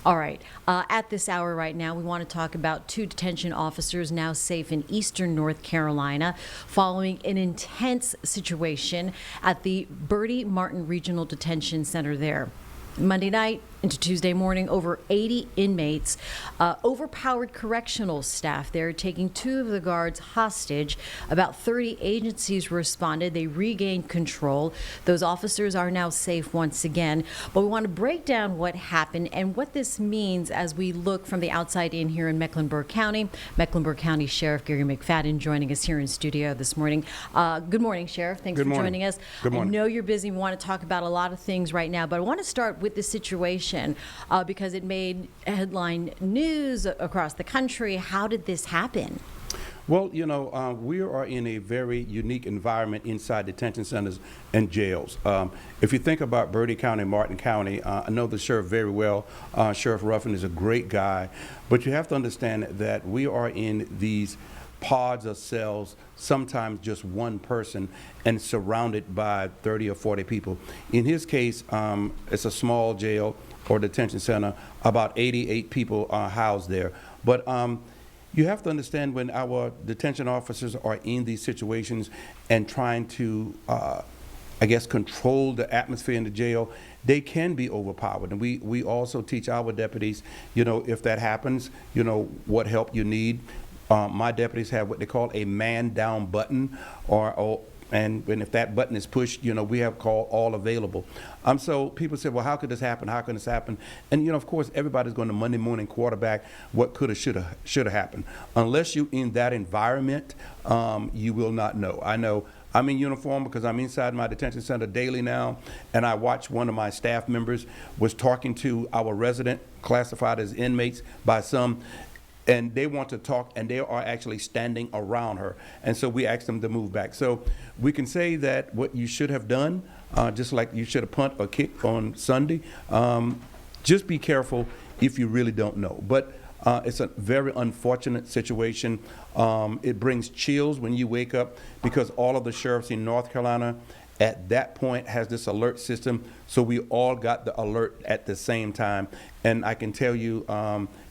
All right. At this hour right now, we want to talk about two detention officers now safe in eastern North Carolina following an intense situation at the Bertie-Martin Regional Detention Center there. Monday night into Tuesday morning, over 80 inmates overpowered correctional staff there, taking two of the guards hostage. About 30 agencies responded. They regained control. Those officers are now safe once again. But we want to break down what happened and what this means as we look from the outside in here in Mecklenburg County. Mecklenburg County Sheriff Garry McFadden joining us here in studio this morning. Good morning, Sheriff. Thanks for joining us. Good morning. I know you're busy. We want to talk about a lot of things right now, but I want to start with this situation because it made headline news across the country. How did this happen? Well, we are in a very unique environment inside detention centers and jails. If you think about Bertie County, Martin County, I know the sheriff very well. Sheriff Ruffin is a great guy, but you have to understand that we are in these pods of cells, sometimes just one person, and surrounded by 30 or 40 people. In his case, it's a small jail or detention center. About 88 people are housed there. But you have to understand, when our detention officers are in these situations and trying to, control the atmosphere in the jail, they can be overpowered. And we also teach our deputies, if that happens, what help you need. My deputies have what they call a man-down button, and if that button is pushed, we have call all available. So people say, well, how could this happen? How can this happen? And of course, everybody's going to Monday morning quarterback what could have, should have happened. Unless you're in that environment, you will not know. I know I'm in uniform because I'm inside my detention center daily now, and I watched one of my staff members was talking to our resident classified as inmates by some, and they want to talk, and they are actually standing around her. And so we asked them to move back. So we can say that what you should have done, just like you should have punt or kicked on Sunday, just be careful if you really don't know. But it's a very unfortunate situation. It brings chills when you wake up, because all of the sheriffs in North Carolina at that point has this alert system. So we all got the alert at the same time. And I can tell you,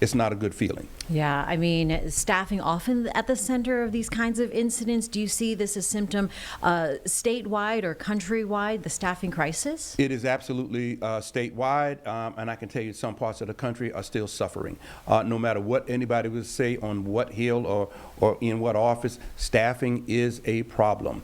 it's not a good feeling. Yeah, I mean, staffing often at the center of these kinds of incidents. Do you see this as a symptom statewide or countrywide, the staffing crisis? It is absolutely statewide, and I can tell you some parts of the country are still suffering. No matter what anybody would say on what hill or in what office, staffing is a problem.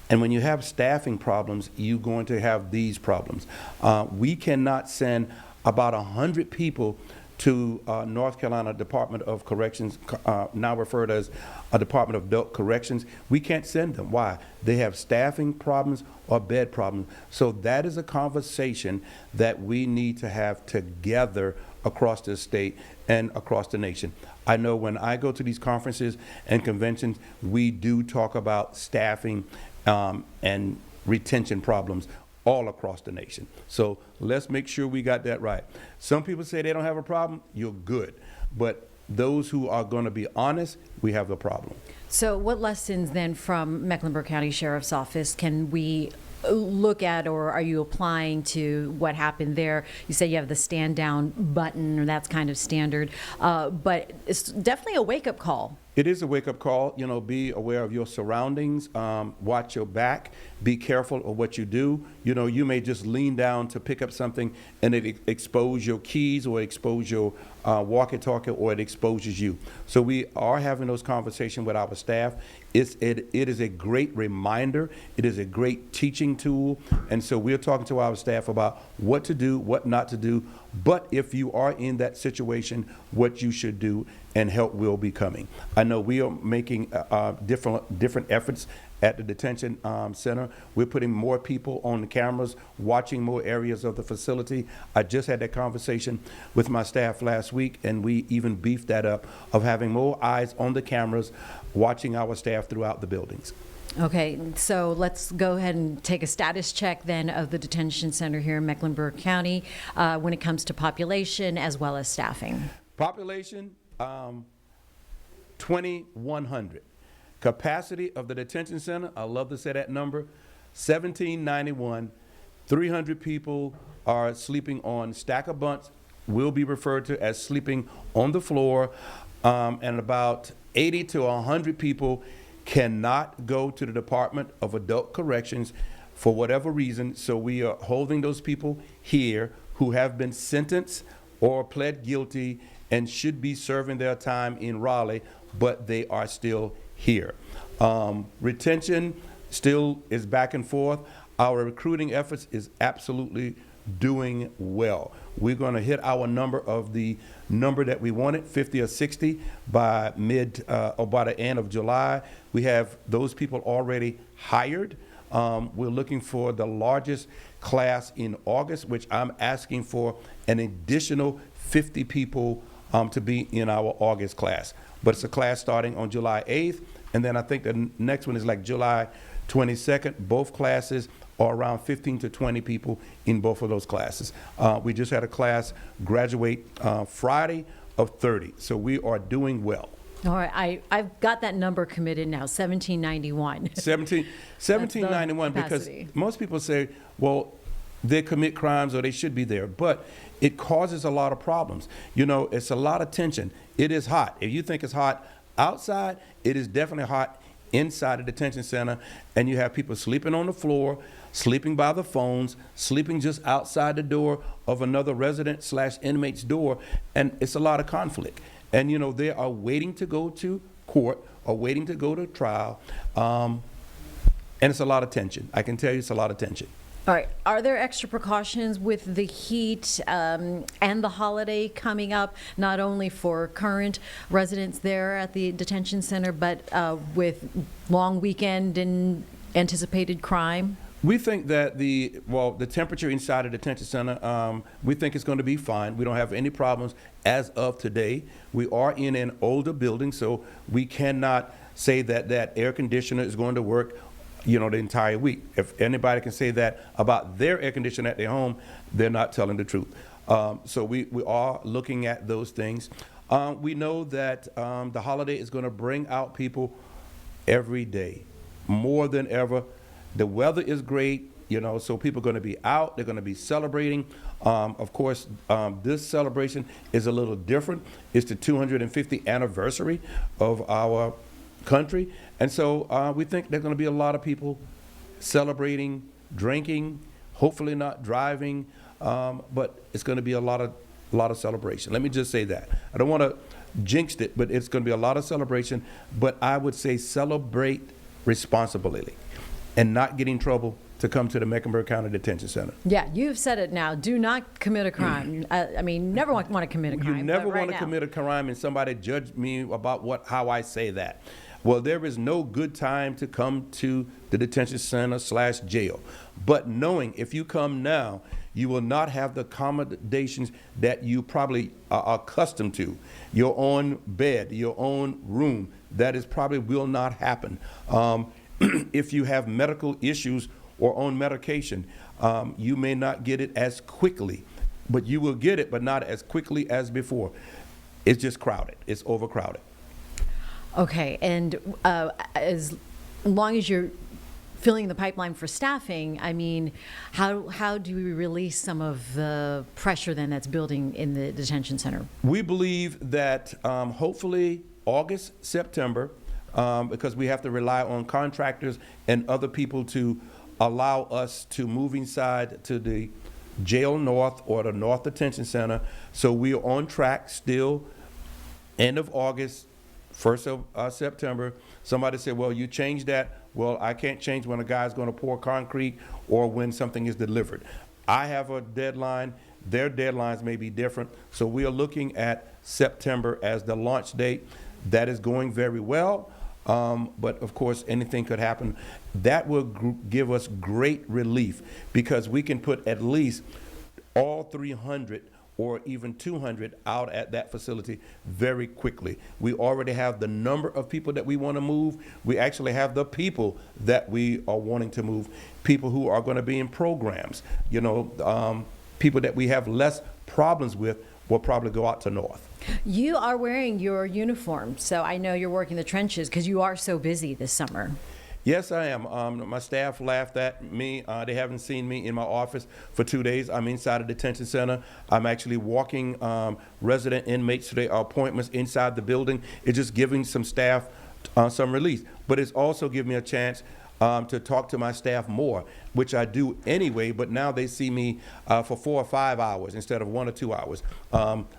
And when you have staffing problems, you're going to have these problems. We cannot send about 100 people to North Carolina Department of Corrections, now referred as a Department of Adult Corrections. We can't send them. Why? They have staffing problems or bed problems. So that is a conversation that we need to have together across the state and across the nation. I know when I go to these conferences and conventions, we do talk about staffing and retention problems all across the nation. So let's make sure we got that right. Some people say they don't have a problem. You're good. But those who are going to be honest, we have a problem. So what lessons then from Mecklenburg County Sheriff's Office can we look at, or are you applying to what happened there? You say you have the stand down button, or that's kind of standard, but it's definitely a wake-up call. It is a wake-up call. Be aware of your surroundings, watch your back, be careful of what you do. You may just lean down to pick up something and it expose your keys, or expose your walkie-talkie, or it exposes you. So we are having those conversations with our staff. It is a great reminder. It is a great teaching tool. And so we're talking to our staff about what to do, what not to do. But if you are in that situation, what you should do, and help will be coming. I know we are making different efforts at the detention center. We're putting more people on the cameras, watching more areas of the facility. I just had that conversation with my staff last week, and we even beefed that up, of having more eyes on the cameras, watching our staff throughout the buildings. Okay, so let's go ahead and take a status check then of the detention center here in Mecklenburg County when it comes to population as well as staffing. Population, 2,100. Capacity of the detention center, I love to say that number, 1,791. 300 people are sleeping on stack of bunks will be referred to as sleeping on the floor, and about 80 to 100 people cannot go to the Department of Adult Corrections for whatever reason. So we are holding those people here who have been sentenced or pled guilty and should be serving their time in Raleigh, but they are still here. Retention still is back and forth. Our recruiting efforts is absolutely doing well. We're going to hit our number that we wanted, 50 or 60, by by the end of July. We have those people already hired. We're looking for the largest class in August, which I'm asking for an additional 50 people to be in our August class. But it's a class starting on July 8th, and then I think the next one is like July 22nd. Both classes are around 15 to 20 people in both of those classes. We just had a class graduate Friday of 30, so we are doing well. All right, I've got that number committed now, 1791. 1791, because most people say, well, they commit crimes or they should be there, but it causes a lot of problems. You know, it's a lot of tension. It is hot. If you think it's hot outside, it is definitely hot inside the detention center, and you have people sleeping on the floor, sleeping by the phones, sleeping just outside the door of another resident / inmate's door, and it's a lot of conflict. And, you know, they are waiting to go to court or waiting to go to trial, and it's a lot of tension. I can tell you it's a lot of tension. All right. Are there extra precautions with the heat and the holiday coming up, not only for current residents there at the detention center, but with long weekend and anticipated crime? We think that the temperature inside the detention center, we think it's going to be fine. We don't have any problems as of today. We are in an older building, so we cannot say that that air conditioner is going to work, you know, the entire week. If anybody can say that about their air conditioner at their home, they're not telling the truth. So we are looking at those things. We know that the holiday is going to bring out people every day, more than ever. The weather is great, you know, so people are going to be out. They're going to be celebrating. Of course, this celebration is a little different. It's the 250th anniversary of our country. And so we think there's going to be a lot of people celebrating, drinking, hopefully not driving, but it's going to be a lot of celebration. Let me just say that. I don't want to jinx it, but it's going to be a lot of celebration. But I would say celebrate responsibly and not get in trouble to come to the Mecklenburg County Detention Center. Yeah, you've said it now. Do not commit a crime. I mean, never want to commit a crime. You never want to commit a crime and somebody judge me about how I say that. Well, there is no good time to come to the detention center / jail. But knowing if you come now, you will not have the accommodations that you probably are accustomed to. Your own bed, your own room, that is probably will not happen. If you have medical issues or on medication, you may not get it as quickly, but you will get it, but not as quickly as before. It's just crowded. It's overcrowded. Okay, and as long as you're filling the pipeline for staffing, I mean, how do we release some of the pressure then that's building in the detention center? We believe that hopefully August, September, because we have to rely on contractors and other people to allow us to move inside to the jail north or the North Detention Center. So we are on track still, end of August, 1st of September. Somebody said, well, you changed that. Well, I can't change when a guy's going to pour concrete or when something is delivered. I have a deadline. Their deadlines may be different. So we are looking at September as the launch date. That is going very well. But of course, anything could happen. That will give us great relief because we can put at least all 300 or even 200 out at that facility very quickly. We already have the number of people that we want to move. We actually have the people that we are wanting to move, people who are going to be in programs. You know, people that we have less problems with will probably go out to North. You are wearing your uniform, so I know you're working the trenches because you are so busy this summer. Yes, I am. My staff laughed at me. They haven't seen me in my office for 2 days. I'm inside a detention center. I'm actually walking resident inmates to their appointments inside the building. It's just giving some staff some release. But it's also giving me a chance to talk to my staff more, which I do anyway, but now they see me for 4 or 5 hours instead of 1 or 2 hours.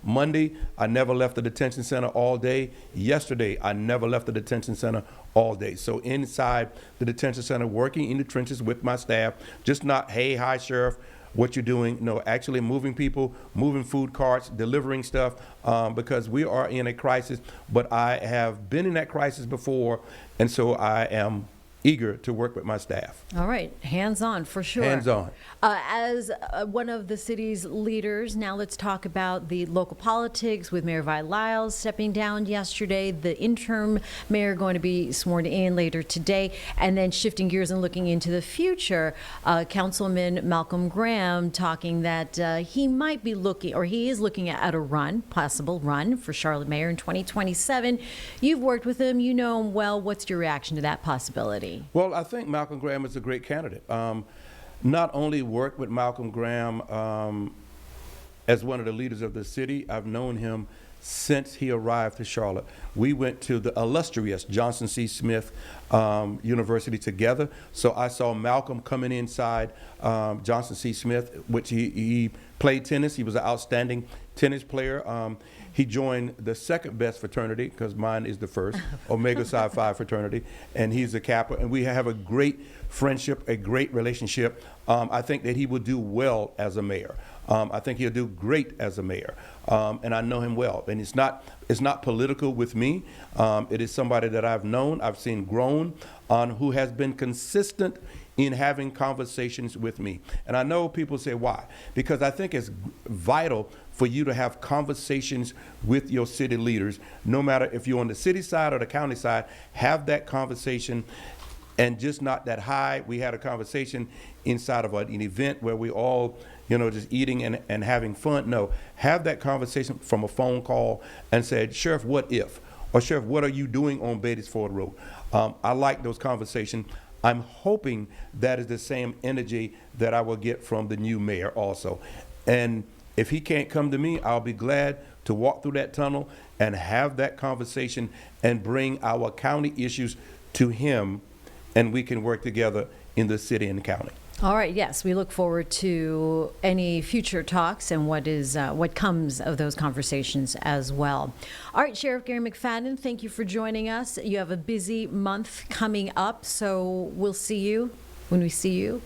Monday, I never left the detention center all day. Yesterday, I never left the detention center all day. So inside the detention center, working in the trenches with my staff, just not, hey, hi, Sheriff, what you're doing. No, actually moving people, moving food carts, delivering stuff, because we are in a crisis, but I have been in that crisis before, and so I am eager to work with my staff. All right, hands-on for sure. Hands-on. As one of the city's leaders, now let's talk about the local politics with Mayor Vi Lyles stepping down yesterday, the interim mayor going to be sworn in later today, and then shifting gears and looking into the future, Councilman Malcolm Graham talking that he might be looking, or he is looking at a run, possible run for Charlotte mayor in 2027. You've worked with him, you know him well. What's your reaction to that possibility? Well, I think Malcolm Graham is a great candidate. Not only worked with Malcolm Graham as one of the leaders of the city, I've known him since he arrived to Charlotte. We went to the illustrious Johnson C. Smith University together. So I saw Malcolm coming inside Johnson C. Smith, which he played tennis. He was an outstanding tennis player. He joined the second best fraternity, because mine is the first, Omega Psi Phi fraternity, and he's a Kappa, and we have a great friendship, a great relationship. I think that he will do well as a mayor. I think he'll do great as a mayor, and I know him well. And it's not political with me. It is somebody that I've known, I've seen grown, who has been consistent in having conversations with me. And I know people say, why? Because I think it's vital for you to have conversations with your city leaders, no matter if you're on the city side or the county side. Have that conversation, and just not that high. We had a conversation inside of an event where we all, just eating and having fun. No, have that conversation from a phone call and said, Sheriff, what if? Or Sheriff, what are you doing on Beatties-Ford Road? I like those conversations. I'm hoping that is the same energy that I will get from the new mayor also. And if he can't come to me, I'll be glad to walk through that tunnel and have that conversation and bring our county issues to him, and we can work together in the city and the county. All right, yes, we look forward to any future talks and what comes of those conversations as well. All right, Sheriff Garry McFadden, thank you for joining us. You have a busy month coming up, so we'll see you when we see you.